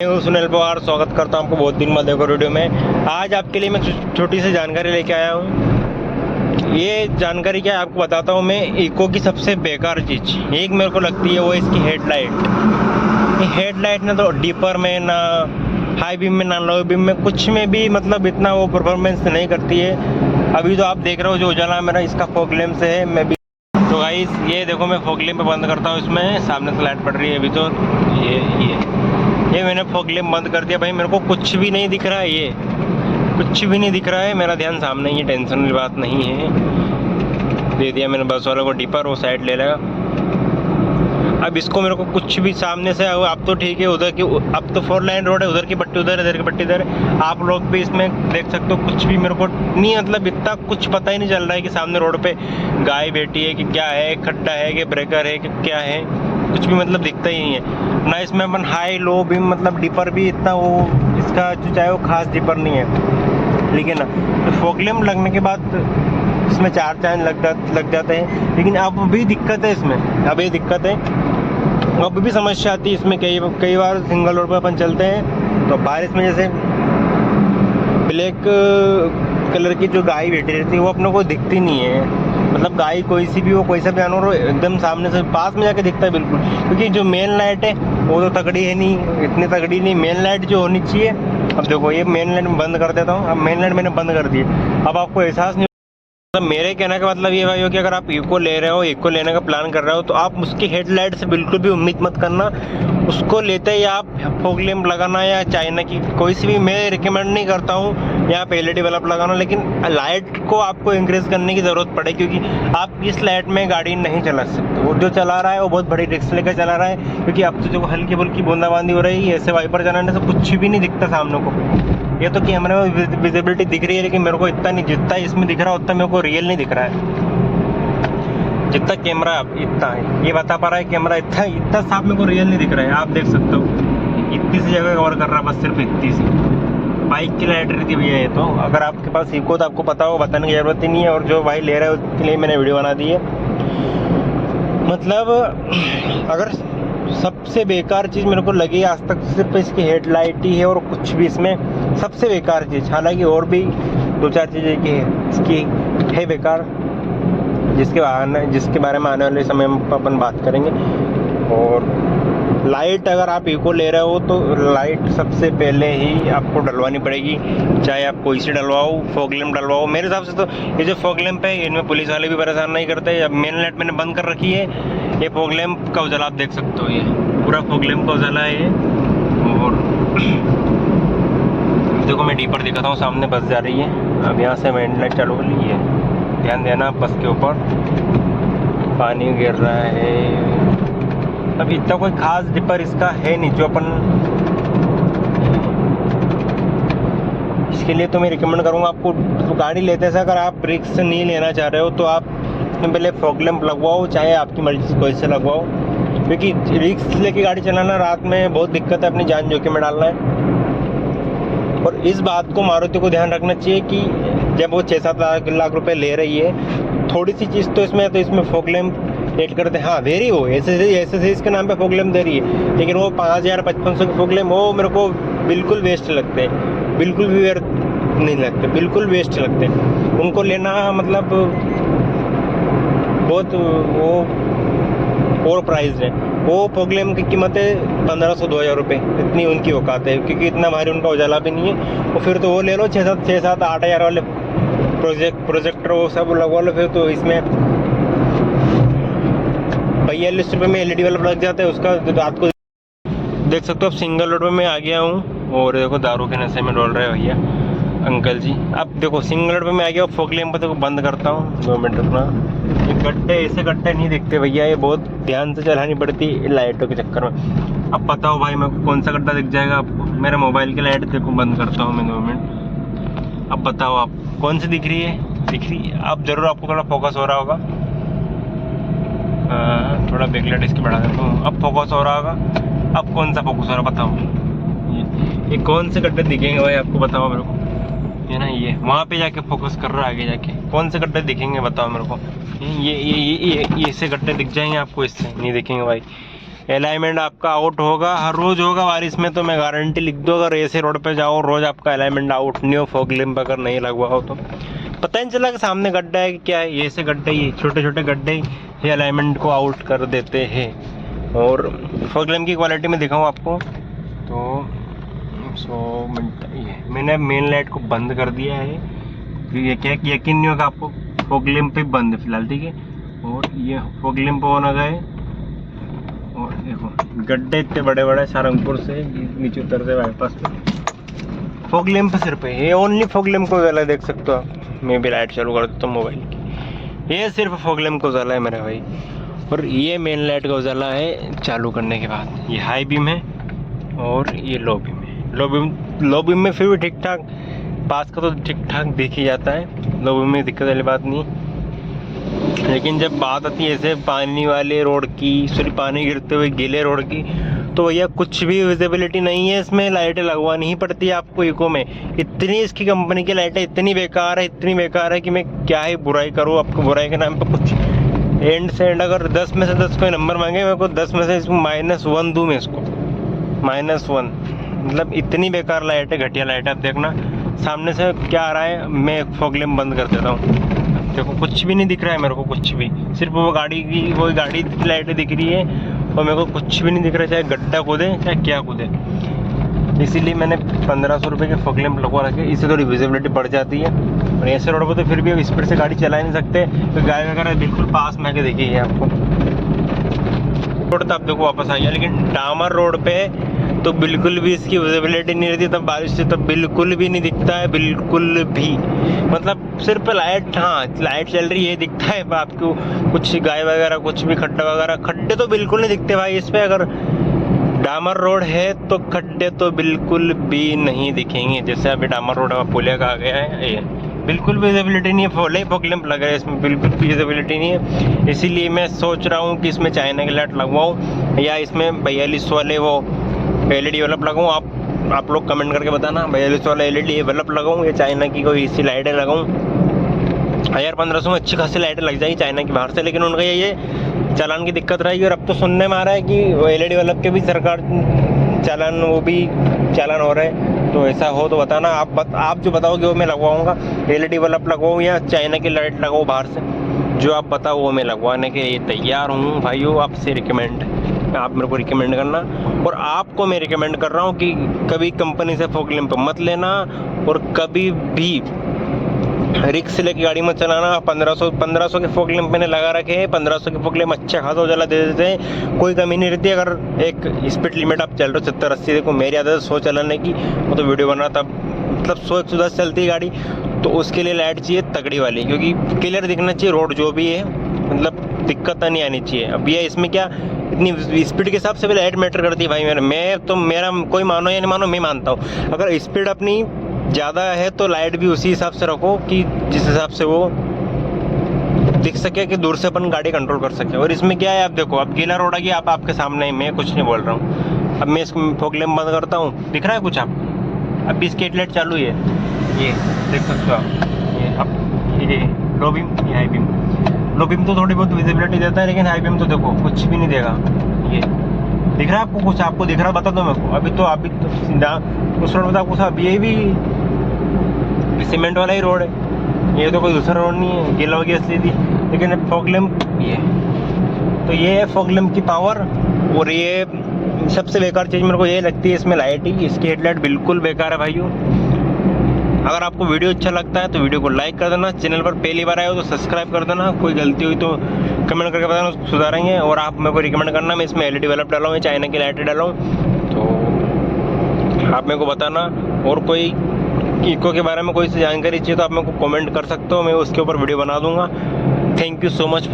मैं सुनील पवार स्वागत करता हूं आपको बहुत दिन बाद देखो वीडियो में। आज आपके लिए मैं छोटी सी जानकारी लेके आया हूं। ये जानकारी क्या है आपको बताता हूं मैं। इको की सबसे बेकार चीज़ एक मेरे को लगती है वो इसकी हेडलाइट। ये हेडलाइट ना तो डीपर में ना हाई बीम में ना लो बीम में कुछ में भी मतलब इतना वो परफॉर्मेंस नहीं करती है। अभी तो आप देख रहे हो जो उजाला मेरा इसका फॉग लैंप से है। मैं भी तो गाइस ये देखो मैं फॉग लैंप बंद करता हूँ। इसमें सामने से लाइट पड़ रही है अभी तो ये मैंने फॉग लैंप बंद कर दिया। भाई मेरे को कुछ भी नहीं दिख रहा है, ये कुछ भी नहीं दिख रहा है। मेरा ध्यान सामने ही है, टेंशन वाली बात नहीं है। दे दिया मैंने बस वालों को डिपर, वो साइड ले लेगा। अब इसको मेरे को कुछ भी सामने से अब तो ठीक है, उधर की अब तो 4 लाइन रोड है, उधर की पट्टी उधर, इधर की पट्टी इधर। आप लोग भी इसमें देख सकते हो कुछ भी मेरे को नहीं मतलब इतना कुछ पता ही नहीं चल रहा है कि सामने रोड पे गाय बैठी है कि क्या है, खड्डा है कि ब्रेकर है कि क्या है, कुछ भी मतलब दिखता ही नहीं है ना। इसमें अपन हाई लो भी मतलब डिपर भी इतना वो इसका जो चाहे वो खास डिपर नहीं है, लेकिन तो फॉग लैंप लगने के बाद इसमें 4 चांद लग जाते हैं। लेकिन अब भी दिक्कत है इसमें, अब ये दिक्कत है, अब भी समस्या आती है इसमें। कई बार सिंगल रोड पर अपन चलते हैं तो बारिश में जैसे ब्लैक कलर की जो गाय बैठी रहती है वो अपने को दिखती नहीं है। मतलब गाय कोई सी भी हो, कोई सा भी जानवर हो, एकदम सामने से पास में जाके दिखता है बिल्कुल। क्योंकि जो मेन लाइट है वो तो तगड़ी है नहीं, इतनी तगड़ी नहीं। मेन लाइट जो होनी चाहिए, अब देखो ये मेन लाइट में बंद कर देता हूँ। अब मेन लाइट मैंने बंद कर दी। अब आपको एहसास नहीं, मेरे कहने का मतलब ये भाई हो कि अगर आप इको ले रहे हो, इको लेने का प्लान कर रहे हो, तो आप उसकी हेडलाइट से बिल्कुल भी उम्मीद मत करना। उसको लेते ही आप फॉग लैंप लगाना या चाइना की कोई सी भी, मैं रिकमेंड नहीं करता हूँ या एलईडी बल्ब लगाना। लेकिन लाइट को आपको इंक्रीज करने की ज़रूरत पड़े, क्योंकि आप इस लाइट में गाड़ी नहीं चला सकते। वो जो चला रहा है वो बहुत बड़ी रिस्क लेकर चला रहा है, क्योंकि अब तो जो हल्की फुल्की बूंदाबांदी हो रही है, ऐसे वाइपर चलाने से कुछ भी नहीं दिखता सामने को। ये तो कैमरे में विजिबिलिटी दिख रही है, लेकिन मेरे को इतना नहीं, जितना इसमें दिख रहा है उतना मेरे को रियल नहीं दिख रहा है। जितना कैमरा इतना है, ये बता पा रहा है कैमरा, इतना साफ मेरे को रियल नहीं दिख रहा है। आप देख सकते हो इतनी सी जगह कवर कर रहा है, बस सिर्फ इतनी सी। बाइक की लाइट रहती है भैया ये तो। अगर आपके पास इको तो आपको पता हो, बताने की जरूरत ही नहीं है। और जो भाई ले रहा है उसके लिए मैंने वीडियो बना दी है। मतलब अगर सबसे बेकार चीज़ मेरे को लगी आज तक सिर्फ इसकी हेडलाइट ही है, और कुछ भी इसमें सबसे बेकार चीज़। हालांकि और भी 2-4 चीज़ें की है इसकी है बेकार, जिसके बारे में आने वाले समय में अपन बात करेंगे। और लाइट अगर आप इको ले रहे हो तो लाइट सबसे पहले ही आपको डलवानी पड़ेगी, चाहे आप कोई सी डलवाओ, फॉग लैंप डलवाओ। मेरे हिसाब से तो ये जो फॉग लैंप है इनमें पुलिस वाले भी परेशान नहीं करते। अब मेन लाइट मैंने बंद कर रखी है, ये फॉग लैंप का उजाला आप देख सकते हो, ये पूरा फॉग लैंप का उजाला है ये। और देखो मैं डीपर दिखाता हूँ, सामने बस जा रही है। अब यहाँ से मेन लाइट चालू कर ली है, ध्यान देना बस के ऊपर पानी गिर रहा है। अब इतना कोई खास डिपर इसका है नहीं जो अपन, इसके लिए तो मैं रिकमेंड करूँगा आपको, तो गाड़ी लेते से अगर आप रिस्क नहीं लेना चाह रहे हो तो आप इसमें पहले फॉग लैंप लगवाओ, चाहे आपकी मर्जी से कोई से लगवाओ। क्योंकि रिस्क लेके गाड़ी चलाना रात में बहुत दिक्कत है, अपनी जान जोखिम में डालना है। और इस बात को मारुति को ध्यान रखना चाहिए कि जब वो 6-7 लाख रुपए ले रही है, थोड़ी सी चीज़ तो इसमें फॉग लैंप ऐड करते हैं। हाँ दे रही हो, ऐसे इसके नाम पे फॉग लैंप दे रही है, लेकिन वो 5,000-5,500 के फॉग लैंप वो मेरे को बिल्कुल वेस्ट लगते हैं, बिल्कुल भी व्यर्थ नहीं लगते, बिल्कुल वेस्ट लगते हैं। उनको लेना मतलब बहुत वो और प्राइस है। वो फॉग लैंप की कीमत है 1,500-2,000 रुपये, इतनी उनकी औकात है, क्योंकि इतना भारी उनका उजाला भी नहीं है। और फिर तो वो ले लो 6-7-8 हज़ार वाले प्रोजेक्टर वो सब लगवा लो। फिर तो इसमें 42 रुपये में एलईडी बल्ब लग जाता है उसका। रात को देख सकते हो। अब सिंगल रोड में मैं आ गया हूँ, और देखो दारू के नशे में डोल रहे भैया अंकल जी। अब देखो सिंगल रोड में मैं आ गया हूँ, फॉग लैंप को बंद करता हूँ, 2 मिनट रुकना। ये गड्ढे, ऐसे गड्ढे नहीं दिखते भैया, ये बहुत ध्यान से चलानी पड़ती है लाइटों के चक्कर में। अब बताओ भाई मेरे को कौन सा गड्ढा दिख जाएगा आपको। मेरे मोबाइल की लाइट देखो बंद करता हूँ मैं 2 मिनट। अब बताओ आप कौन सी दिख रही है। अब जरूर आपको थोड़ा फोकस हो रहा होगा, थोड़ा बैकलाइट इसकी बढ़ा देता हूँ। अब फोकस हो रहा होगा। अब कौन सा फोकस हो रहा बताओ, ये कौन से गड्ढे दिखेंगे भाई आपको, बताओ मेरे को। ये ना ये वहाँ पे जाके फोकस कर रहा है, आगे जाके कौन से गड्ढे दिखेंगे बताओ मेरे को। ये ऐसे गड्ढे दिख जाएंगे आपको, इससे नहीं दिखेंगे भाई। अलाइनमेंट आपका आउट होगा, हर रोज़ होगा। बारिश में तो मैं गारंटी लिख दूँ, अगर ऐसे रोड पे जाओ रोज़ आपका अलाइनमेंट आउट नहीं हो, फॉग लैंप अगर नहीं लगवा हो तो पता नहीं चला कि सामने गड्ढा है कि क्या है। ये ऐसे गड्ढे, ये छोटे छोटे गड्ढे ये अलाइनमेंट को आउट कर देते हैं। और फॉग लैंप की क्वालिटी में दिखाऊँ आपको तो 100 मिनट, ये मैंने मेन लाइट को बंद कर दिया है, ये क्या यकीन नहीं होगा आपको, फॉग लैंप पे बंद है फिलहाल, ठीक है। और ये फॉग लैंप ऑन हो गए, और देखो गड्ढे इतने बड़े बड़े सारंगपुर से नीचे उतरते बाईपास पे, फॉग लैंप सिर पे, ये ओनली फॉग लैंप को उजाला देख सकते हो आप। मैं भी लाइट चालू कर देता हूँ मोबाइल की, ये सिर्फ फॉग लैंप का उजाला है मेरा भाई। और ये मेन लाइट का उजाला है चालू करने के बाद। ये हाई बीम है और ये लो बीम है। लो बीम में फिर भी ठीक ठाक, पास का तो ठीक ठाक दिख ही जाता है, लो बीम में दिक्कत वाली बात नहीं। लेकिन जब बात आती है ऐसे पानी वाले रोड की, सॉरी पानी गिरते हुए गीले रोड की, तो भैया कुछ भी विजिबिलिटी नहीं है इसमें, लाइटें लगवानी ही पड़ती है आपको इको में। इतनी इसकी कंपनी की लाइटें इतनी बेकार है कि मैं क्या ही बुराई करूँ आपको, बुराई के नाम पर कुछ एंड से एंड। अगर 10 में से 10 कोई नंबर मांगे, मेरे को 10 में से इसको -1 दूँ मैं इसको, -1। मतलब इतनी बेकार लाइट है, घटिया लाइट है। अब देखना सामने से क्या आ रहा है, मैं फॉग लैंप बंद कर देता हूँ। देखो कुछ भी नहीं दिख रहा है मेरे को, कुछ भी, सिर्फ वो गाड़ी की लाइटें दिख रही है और मेरे को कुछ भी नहीं दिख रहा है, चाहे गड्ढा कूदे चाहे क्या कूदे। इसीलिए मैंने 1500 रुपये के फॉग लैंप लगवा रखे, इससे थोड़ी विजिबिलिटी बढ़ जाती है। और ऐसे रोड पर तो फिर भी स्पीड से गाड़ी चला नहीं सकते, तो गाड़ी वगैरह बिल्कुल पास में आके देखिए आपको। रोड तो आप देखो वापस आ गया, लेकिन डामर रोड पे तो बिल्कुल भी इसकी विजिबिलिटी नहीं रहती, तब बारिश से तब बिल्कुल भी नहीं दिखता है, बिल्कुल भी। मतलब सिर्फ लाइट, हाँ लाइट चल रही है दिखता है आपको, कुछ गाय वगैरह कुछ भी खड्डा वगैरह, खड्डे तो बिल्कुल नहीं दिखते भाई इस पे। अगर डामर रोड है तो खड्डे तो बिल्कुल भी नहीं दिखेंगे। जैसे अभी डामर रोड पुलिया का आ गया है, ये बिल्कुल विजिबिलिटी नहीं है, फॉग लैंप लग रहा है इसमें, बिल्कुल विजिबिलिटी नहीं है। इसीलिए मैं सोच रहा हूँ कि इसमें चाइना की लाइट लगवाऊँ या इसमें 42 वाले वो LED बल्ब लगाऊँ। आप लोग कमेंट करके बताना, 42 वाला LED बल्ब लगाऊँ या चाइना की कोई इसी लाइटें लगाऊँ। 1500 में अच्छी खासी लाइटें लग जाएगी चाइना की बाहर से, लेकिन उनका ये चालान की दिक्कत रहेगी। और अब तो सुनने में आ रहा है कि LED बल्ब के भी सरकार चालान, वो भी चालान हो रहा है। तो ऐसा हो तो बताना, आप जो बताओगे वो मैं लगवाऊँगा, LED बल्ब लगवाऊँ या चाइना की लाइट लगाऊँ बाहर से, जो आप बताओ वो मैं लगवाने के तैयार हूँ भाइयों। आपसे रिकमेंड, आप मेरे को रिकमेंड करना, और आपको मैं रिकमेंड कर रहा हूँ कि कभी कंपनी से फॉग लैंप मत लेना, और कभी भी रिक्स लेके गाड़ी मत चलाना। 1500 के फॉग लैंप मैंने लगा रखे हैं, 1500 के फॉग लैंप अच्छा खासा उजाला दे देते हैं, कोई कमी नहीं रहती। अगर एक स्पीड लिमिट आप चल रहे हो 70-80, देखो मेरी आदत है 100 चलाने की, वो तो वीडियो बना था, मतलब 100-110 चलती है गाड़ी, तो उसके लिए लाइट चाहिए तगड़ी वाली, क्योंकि क्लियर दिखना चाहिए रोड जो भी है, मतलब दिक्कत नहीं आनी चाहिए। अब ये इसमें क्या, इतनी स्पीड के हिसाब से भी लाइट मैटर करती है भाई। मेरा कोई मानो या नहीं मानो, मैं मानता हूँ अगर स्पीड अपनी ज़्यादा है तो लाइट भी उसी हिसाब से रखो कि जिस हिसाब से वो दिख सके, कि दूर से अपन गाड़ी कंट्रोल कर सके। और इसमें क्या है, आप देखो अब गीला रोड आ गया, आप आपके सामने, मैं कुछ नहीं बोल रहा हूँ। अब मैं इसको फॉग लैंप बंद करता हूँ, दिख रहा है कुछ आपको? अब इसकी हेडलाइट चालू है, ये देख सकते हो आप, ये अब ये लो बीम, ये हाई बीम। लो बीम तो थोड़ी बहुत विजिबिलिटी देता है, लेकिन हाई बीम तो देखो कुछ भी नहीं देगा। ये दिख रहा है आपको कुछ? आपको दिख रहा बता दो मेरे को। अभी तो सीधा उस रोड बता कुछ, अब ये भी सीमेंट वाला ही रोड है, ये तो कोई दूसरा रोड नहीं है, गीला हो गया इसलिए थी। लेकिन फॉग लैंप ये, तो ये है फॉग लैंप की पावर। और ये सबसे बेकार चीज़ मेरे को ये लगती है इसमें लाइट ही, इसकी हेडलाइट बिल्कुल बेकार है भाइयों। अगर आपको वीडियो अच्छा लगता है तो वीडियो को लाइक कर देना, चैनल पर पहली बार आए हो तो सब्सक्राइब कर देना, कोई गलती हुई तो कमेंट करके बताना, उसको सुधारेंगे। और आप मेरे को रिकमेंड करना मैं इसमें LED बल्ब डाला हूँ, चाइना की लाइटें डाला हूँ, तो आप मेरे को बताना। और कोई इको के बारे में कोई सी जानकारी चाहिए तो आप मेरे को कमेंट कर सकते हो, मैं उसके ऊपर वीडियो बना दूंगा। Thank you so much.